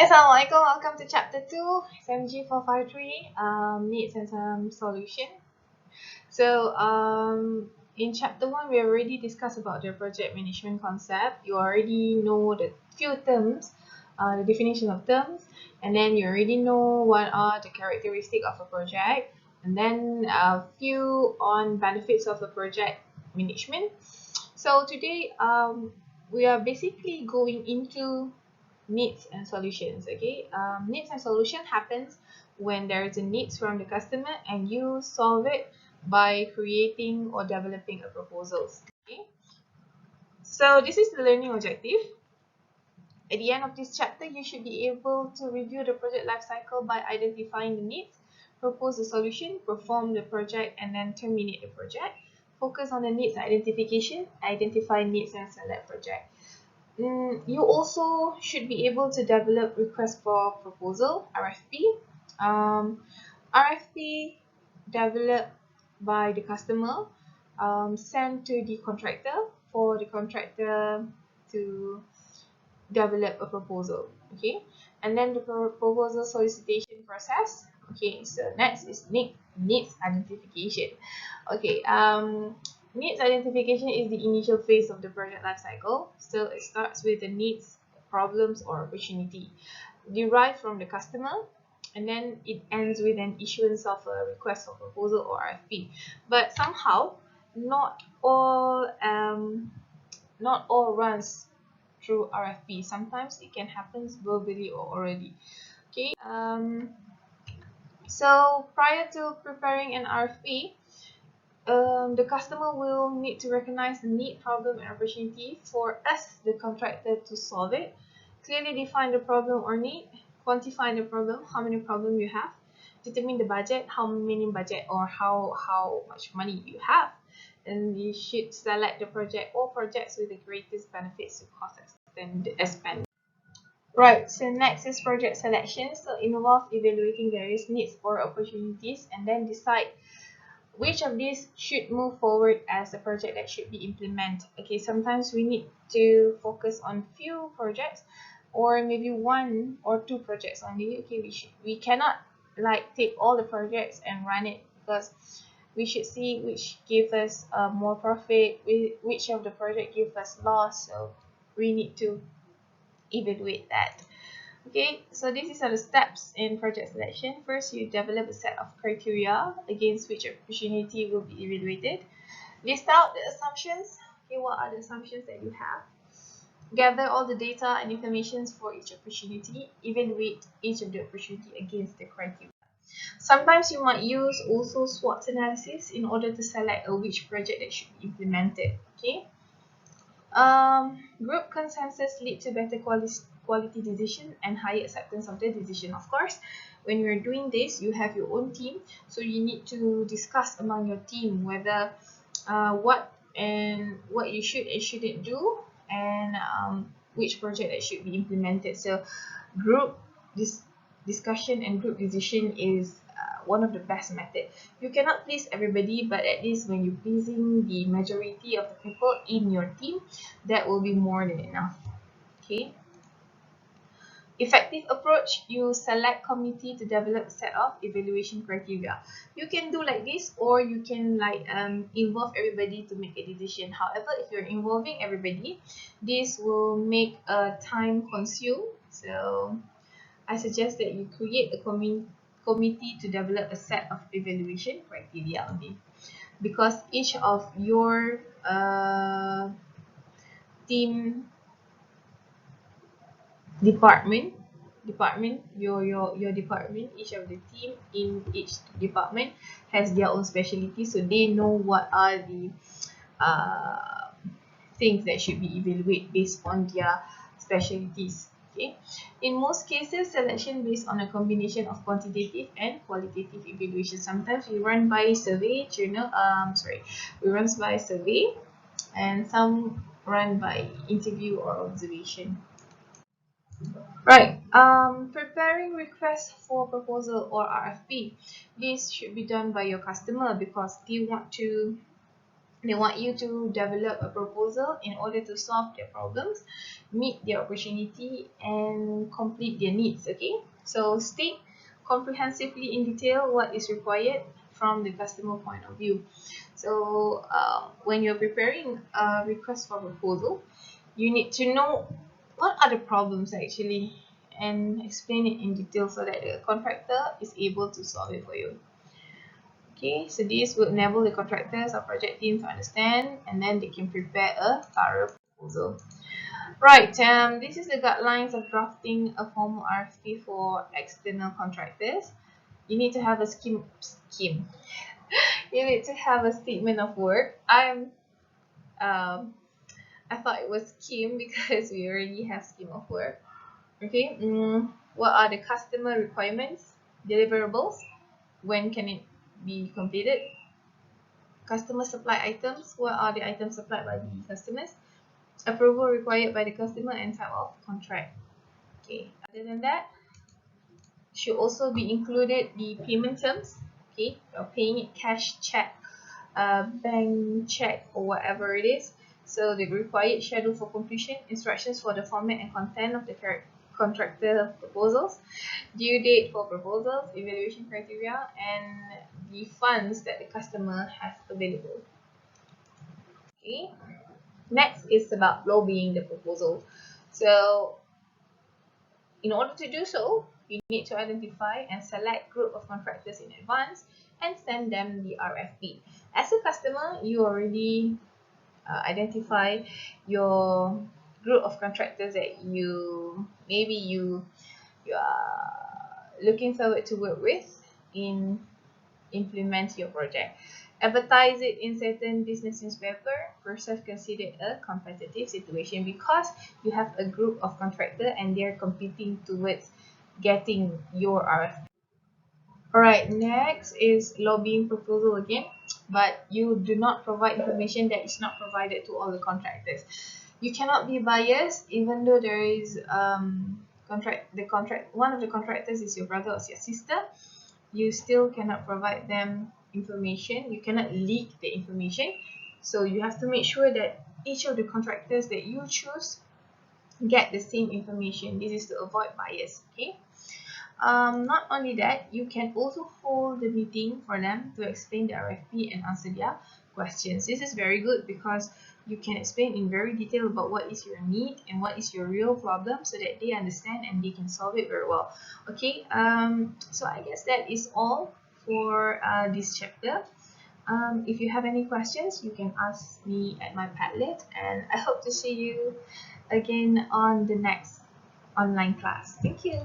Assalamualaikum, welcome to chapter 2, SMG 453, needs and some solution. So in chapter 1, we already discussed about the project management concept. You already know the few terms, the definition of terms, and then you already know what are the characteristics of a project, and then a few on benefits of a project management. So today we are basically going into needs and solutions. Okay, needs and solution happens when there is a needs from the customer and you solve it by creating or developing a proposals. Okay, so this is the learning objective. At the end of this chapter, you should be able to review the project life cycle by identifying the needs, propose a solution, perform the project, and then terminate the project. Focus on the needs identification, identify needs and select project. You also should be able to develop request for proposal, RFP. RFP developed by the customer, sent to the contractor for the contractor to develop a proposal. Okay, and then the proposal solicitation process. Okay, so next is needs identification. Okay, needs identification is the initial phase of the project life cycle. So it starts with the needs, problems, or opportunity derived from the customer, and then it ends with an issuance of a request for proposal or RFP. But somehow, not all runs through RFP. Sometimes it can happen verbally or orally. Okay. So prior to preparing an RFP, the customer will need to recognize the need, problem, and opportunity for us, the contractor, to solve it. Clearly define the problem or need, quantify the problem, how many problems you have, determine the budget, how many budget or how much money you have, and you should select the project or projects with the greatest benefits to cost expense. Right, so next is project selection. So involve evaluating various needs or opportunities and then decide which of these should move forward as a project that should be implemented. Okay, sometimes we need to focus on few projects or maybe one or two projects only. Okay, we cannot like take all the projects and run it, because we should see which give us more profit, which of the project give us loss. So we need to evaluate that. Okay, so these are the steps in project selection. First, you develop a set of criteria against which opportunity will be evaluated. List out the assumptions. Okay, what are the assumptions that you have? Gather all the data and information for each opportunity. Evaluate each of the opportunity against the criteria. Sometimes you might use also SWOT analysis in order to select which project that should be implemented. Okay. Group consensus lead to better quality decision and higher acceptance of the decision. Of course, when you're doing this, you have your own team, so you need to discuss among your team whether what you should and shouldn't do, and which project that should be implemented. So group discussion and group decision is one of the best method. You cannot please everybody, but at least when you're pleasing the majority of the people in your team, that will be more than enough. Okay. Effective approach, you select committee to develop a set of evaluation criteria. You can do like this, or you can like involve everybody to make a decision. However, if you're involving everybody, this will make time consume. So I suggest that you create a committee to develop a set of evaluation criteria only, because each of your team department, your department, each of the team in each department has their own specialty, so they know what are the things that should be evaluated based on their specialties. Okay. In most cases, selection based on a combination of quantitative and qualitative evaluation. Sometimes we run by survey, we run by survey, and some run by interview or observation. Right, preparing request for proposal or RFP. This should be done by your customer because they want to They want you to develop a proposal in order to solve their problems, meet their opportunity, and complete their needs. Okay, so state comprehensively in detail what is required from the customer point of view. So when you're preparing a request for proposal, you need to know what are the problems actually and explain it in detail so that the contractor is able to solve it for you. Okay, so this will enable the contractors or project team to understand, and then they can prepare a thorough proposal. Right, this is the guidelines of drafting a formal RFP for external contractors. You need to have a scheme. You need to have a statement of work. I thought it was scheme because we already have scheme of work. Okay, what are the customer requirements, deliverables, when can it be completed, customer supply items, what are the items supplied by the customers, approval required by the customer, and type of contract. Okay, other than that, should also be included the payment terms. Okay, you're paying it cash, check, bank check, or whatever it is. So the required schedule for completion, instructions for the format and content of the contractor proposals, due date for proposals, evaluation criteria, and the funds that the customer has available. Okay. Next is about lobbying the proposal. So in order to do so, you need to identify and select group of contractors in advance and send them the RFP. As a customer, you already identify your group of contractors that you are looking forward to work with in implement your project. Advertise it in certain business newspaper versus considered a competitive situation because you have a group of contractors and they're competing towards getting your RFP. Alright, next is lobbying proposal again, but you do not provide information that is not provided to all the contractors. You cannot be biased even though there is one of the contractors is your brother or your sister. You still cannot provide them information. You cannot leak the information. So you have to make sure that each of the contractors that you choose get the same information. This is to avoid bias. Okay. Not only that, you can also hold the meeting for them to explain the RFP and answer their questions. This is very good because you can explain in very detail about what is your need and what is your real problem so that they understand and they can solve it very well. Okay, so I guess that is all for this chapter. If you have any questions, you can ask me at my Padlet, and I hope to see you again on the next online class. Thank you.